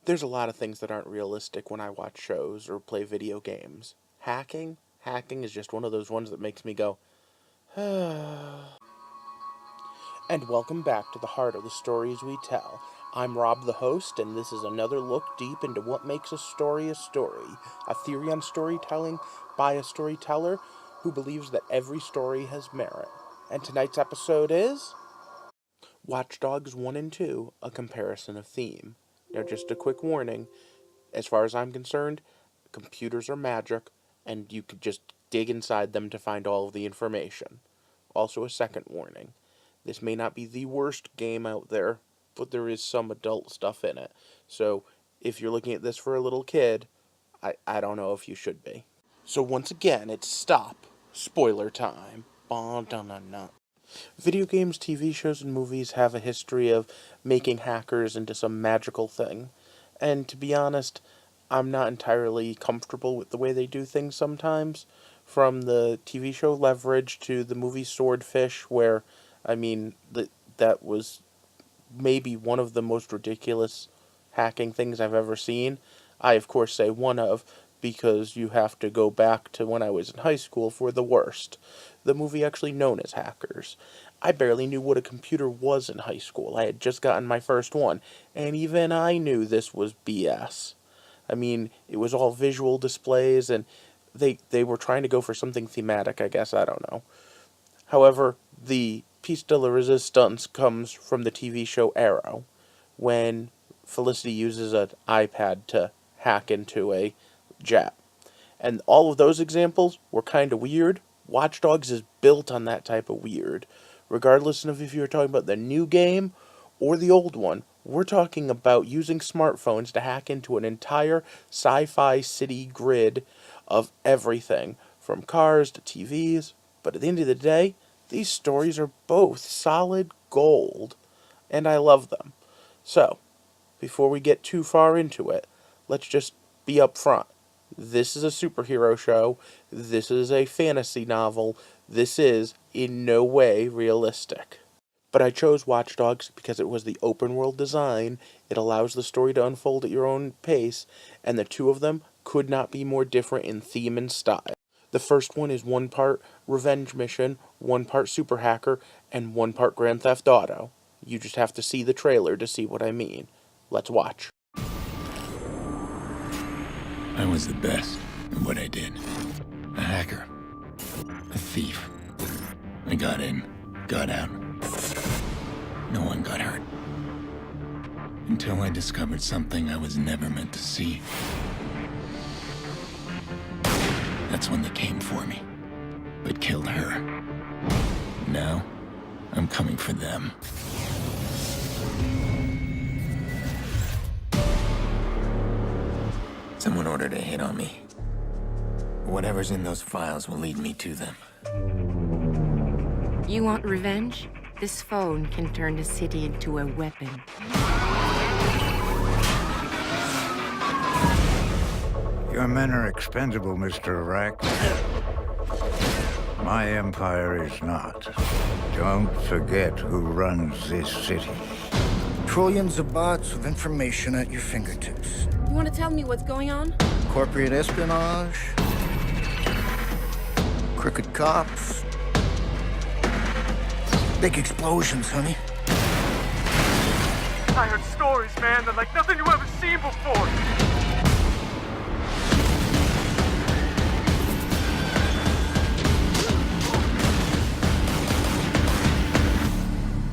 There's a lot of things that aren't realistic when I watch shows or play video games. Hacking is just one of those ones that makes me go, And welcome back to the heart of the stories we tell. I'm Rob the host, and this is another look deep into what makes a story, a theory on storytelling by a storyteller who believes that every story has merit. And tonight's episode is Watch Dogs 1 and 2, a comparison of theme. Now, just a quick warning, as far as I'm concerned, computers are magic, and you could just dig inside them to find all of the information. Also, a second warning. This may not be the worst game out there, but there is some adult stuff in it. So, if you're looking at this for a little kid, I don't know if you should be. So once again, it's stop. Spoiler time. Video games, TV shows, and movies have a history of making hackers into some magical thing. And to be honest, I'm not entirely comfortable with the way they do things sometimes. From the TV show Leverage to the movie Swordfish, where, that was maybe one of the most ridiculous hacking things I've ever seen. I, of course, say one of, because you have to go back to when I was in high school for the worst. The movie actually known as Hackers. I barely knew what a computer was in high school. I had just gotten my first one, and even I knew this was BS. It was all visual displays, and they were trying to go for something thematic, I guess, I don't know. However, the piece de la resistance comes from the TV show Arrow, when Felicity uses an iPad to hack into a jet. And all of those examples were kind of weird. Watch Dogs is built on that type of weird. Regardless of if you're talking about the new game or the old one, we're talking about using smartphones to hack into an entire sci-fi city grid of everything, from cars to TVs. But at the end of the day, these stories are both solid gold, and I love them. So, before we get too far into it, let's just be upfront. This is a superhero show. This is a fantasy novel. This is in no way realistic. But I chose Watch Dogs because it was the open world design. It allows the story to unfold at your own pace, and the two of them could not be more different in theme and style. The first one is one part revenge mission, one part super hacker, and one part Grand Theft Auto. You just have to see the trailer to see what I mean. Let's watch. I was the best at what I did. A hacker. A thief. I got in, got out. No one got hurt. Until I discovered something I was never meant to see. That's when they came for me, but killed her. Now, I'm coming for them. Someone ordered a hit on me. Whatever's in those files will lead me to them. You want revenge? This phone can turn the city into a weapon. Your men are expendable, Mr. Iraq. My empire is not. Don't forget who runs this city. Trillions of bots of information at your fingertips. You want to tell me what's going on? Corporate espionage. Crooked cops. Big explosions, honey. I heard stories, man, that like nothing you ever seen before.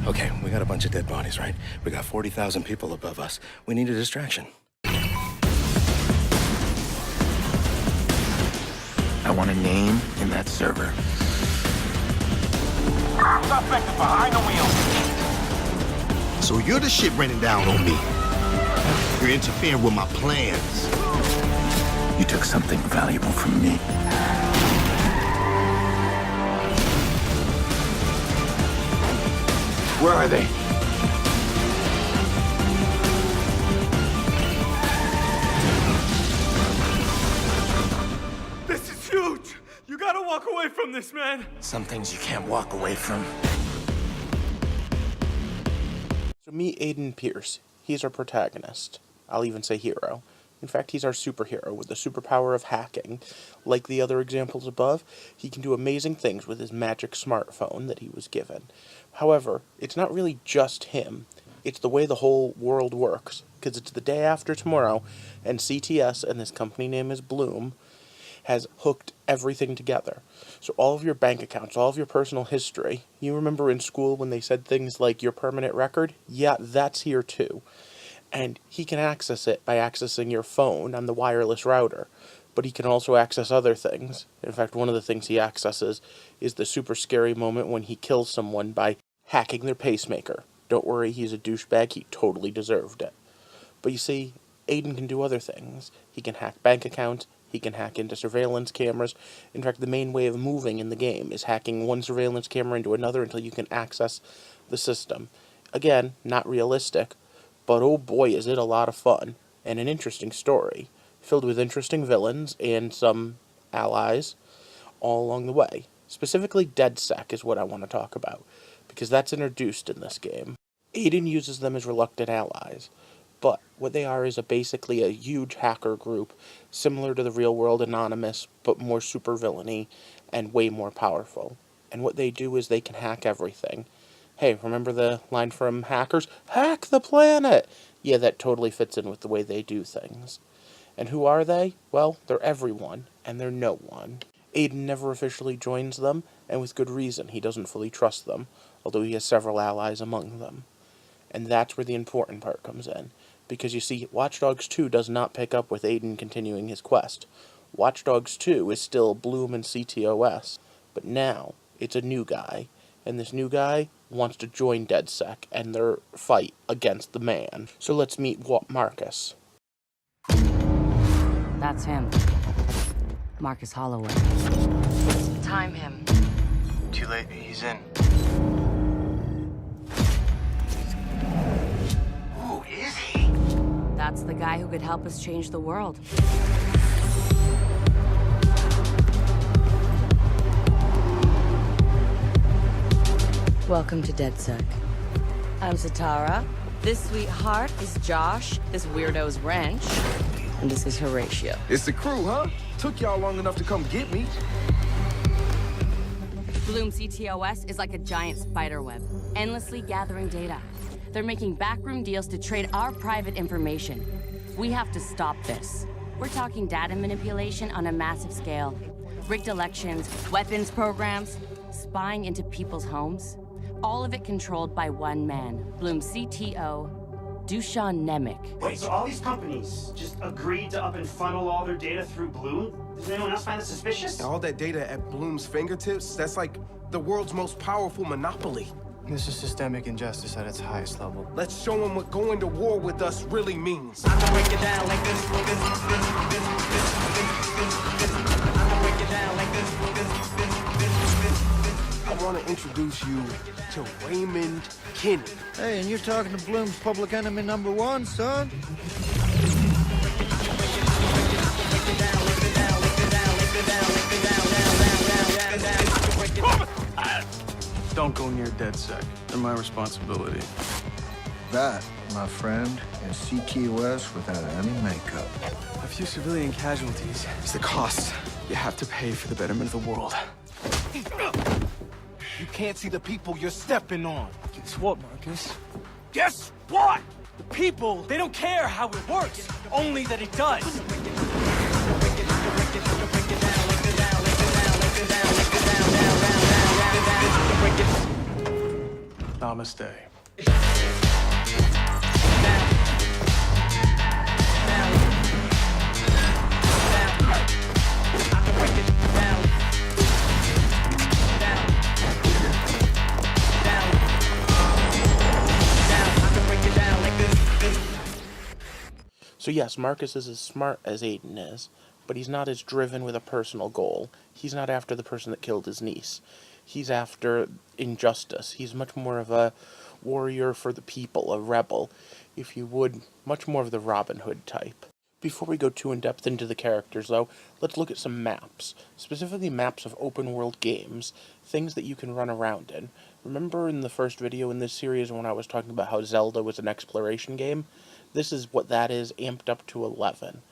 Okay, we got a bunch of dead bodies, right? We got 40,000 people above us. We need a distraction. I want a name in that server. Suspect is behind the wheel. So you're the shit raining down on me. You're interfering with my plans. You took something valuable from me. Where are they? This is huge. You gotta walk away from this, man. Some things you can't walk away from. So meet Aiden Pierce. He's our protagonist. I'll even say hero. In fact, he's our superhero with the superpower of hacking. Like the other examples above, he can do amazing things with his magic smartphone that he was given. However, it's not really just him. It's the way the whole world works, because it's the day after tomorrow, and CTS, and this company name is Bloom, has hooked everything together. So all of your bank accounts, all of your personal history, you remember in school when they said things like your permanent record? Yeah, that's here too. And he can access it by accessing your phone on the wireless router. But he can also access other things. In fact, one of the things he accesses is the super scary moment when he kills someone by hacking their pacemaker. Don't worry, he's a douchebag, he totally deserved it. But you see, Aiden can do other things. He can hack bank accounts, he can hack into surveillance cameras. In fact, the main way of moving in the game is hacking one surveillance camera into another until you can access the system. Again, not realistic, but oh boy is it a lot of fun, and an interesting story, filled with interesting villains and some allies all along the way. Specifically, DedSec is what I want to talk about, because that's introduced in this game. Aiden uses them as reluctant allies, but what they are is basically a huge hacker group, similar to the real-world Anonymous, but more super-villainy and way more powerful. And what they do is they can hack everything. Hey, remember the line from Hackers? Hack the planet! Yeah, that totally fits in with the way they do things. And who are they? Well, they're everyone, and they're no one. Aiden never officially joins them, and with good reason. He doesn't fully trust them, although he has several allies among them. And that's where the important part comes in. Because you see, Watch Dogs 2 does not pick up with Aiden continuing his quest. Watch Dogs 2 is still Bloom and CTOS, but now it's a new guy, and this new guy wants to join DedSec and their fight against the man. So let's meet Marcus. That's him. Marcus Holloway. Time him. Too late, he's in. Who is he? That's the guy who could help us change the world. Welcome to DedSec. I'm Satara. This sweetheart is Josh. This weirdo's Wrench. And this is Horatio. It's the crew, huh? Took y'all long enough to come get me. Bloom CTOS is like a giant spider web, endlessly gathering data. They're making backroom deals to trade our private information. We have to stop this. We're talking data manipulation on a massive scale. Rigged elections, weapons programs, spying into people's homes. All of it controlled by one man, Bloom CTO, Dusan Nemec. Wait, so all these companies just agreed to up and funnel all their data through Bloom? Does anyone else find that suspicious? All that data at Bloom's fingertips, that's like the world's most powerful monopoly. This is systemic injustice at its highest level. Let's show them what going to war with us really means. I'm gonna break it down like this. I'm gonna break it down like this. I want to introduce you to Raymond Kinney. Hey, and you're talking to Bloom's public enemy #1, son? Don't go near DedSec. They're my responsibility. That, my friend, is CTOS without any makeup. A few civilian casualties is the cost you have to pay for the betterment of the world. You can't see the people you're stepping on. Guess what, Marcus? Guess what? The people, they don't care how it works, only that it does. Namaste. So yes, Marcus is as smart as Aiden is, but he's not as driven with a personal goal. He's not after the person that killed his niece. He's after injustice. He's much more of a warrior for the people, a rebel, if you would, much more of the Robin Hood type. Before we go too in-depth into the characters, though, let's look at some maps. Specifically maps of open-world games, things that you can run around in. Remember in the first video in this series when I was talking about how Zelda was an exploration game? This is what that is amped up to 11.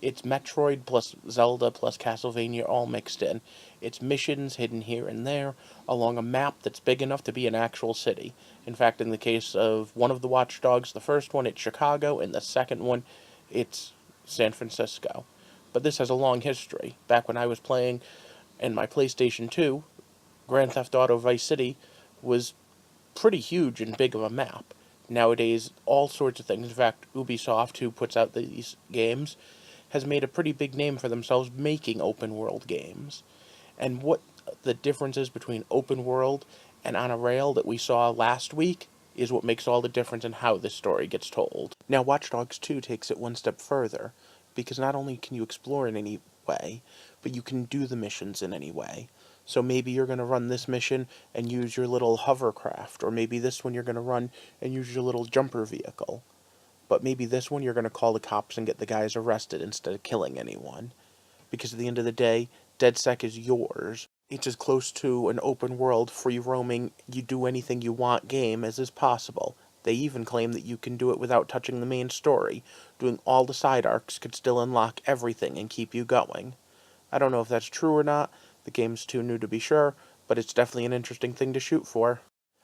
It's Metroid plus Zelda plus Castlevania all mixed in. It's missions hidden here and there along a map that's big enough to be an actual city. In fact, in the case of one of the Watch Dogs, the first one, it's Chicago, and the second one, it's San Francisco. But this has a long history. Back when I was playing in my PlayStation 2, Grand Theft Auto Vice City was pretty huge and big of a map. Nowadays, all sorts of things. In fact, Ubisoft, who puts out these games, has made a pretty big name for themselves making open-world games. And what the difference is between open world and on a rail that we saw last week is what makes all the difference in how this story gets told. Now, Watch Dogs 2 takes it one step further, because not only can you explore in any way, but you can do the missions in any way. So maybe you're going to run this mission and use your little hovercraft, or maybe this one you're going to run and use your little jumper vehicle. But maybe this one you're going to call the cops and get the guys arrested instead of killing anyone. Because at the end of the day, DedSec is yours. It's as close to an open world, free roaming, you do anything you want game as is possible. They even claim that you can do it without touching the main story. Doing all the side arcs could still unlock everything and keep you going. I don't know if that's true or not. The game's too new to be sure, but it's definitely an interesting thing to shoot for.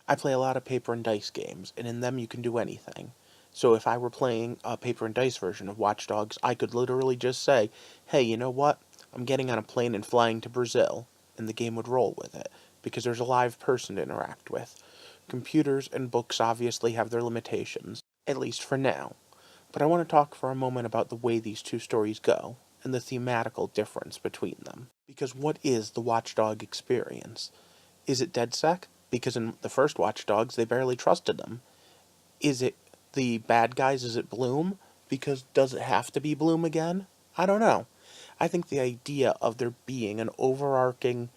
I play a lot of paper and dice games, and in them you can do anything. So if I were playing a paper and dice version of Watch Dogs, I could literally just say, hey, you know what? I'm getting on a plane and flying to Brazil, and the game would roll with it, because there's a live person to interact with. Computers and books obviously have their limitations, at least for now. But I want to talk for a moment about the way these two stories go, and the thematical difference between them. Because what is the Watch Dog experience? Is it DedSec? Because in the first Watch Dogs, they barely trusted them. Is it the bad guys? Is it Bloom? Because does it have to be Bloom again? I don't know. I think the idea of there being an overarching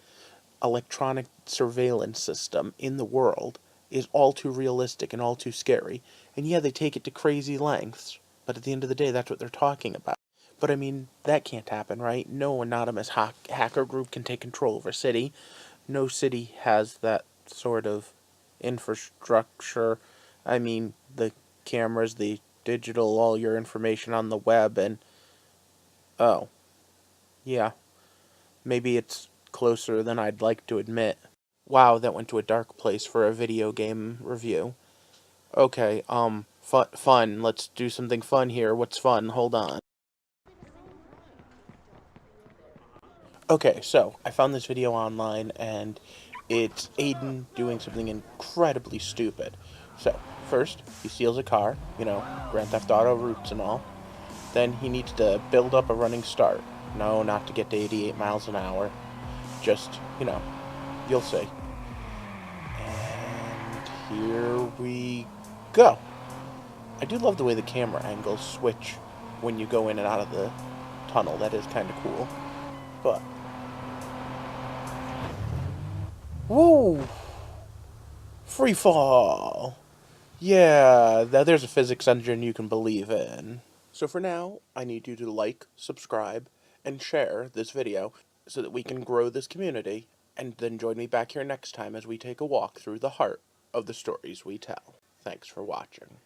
electronic surveillance system in the world is all too realistic and all too scary. And yeah, they take it to crazy lengths, but at the end of the day, that's what they're talking about. But I mean, that can't happen, right? No anonymous hacker group can take control of a city. No city has that sort of infrastructure. I mean, the cameras, the digital, all your information on the web, and oh, yeah, maybe it's closer than I'd like to admit. Wow, that went to a dark place for a video game review. Okay, fun, let's do something fun here. What's fun? Hold on. Okay, so, I found this video online, and it's Aiden doing something incredibly stupid. So, first, he steals a car, you know, Grand Theft Auto roots and all. Then he needs to build up a running start. No, not to get to 88 miles an hour. Just, you know, you'll see. And here we go. I do love the way the camera angles switch when you go in and out of the tunnel. That is kind of cool. But woo! Free fall! Yeah, there's a physics engine you can believe in. So for now, I need you to like, subscribe, and share this video so that we can grow this community, and then join me back here next time as we take a walk through the heart of the stories we tell. Thanks for watching.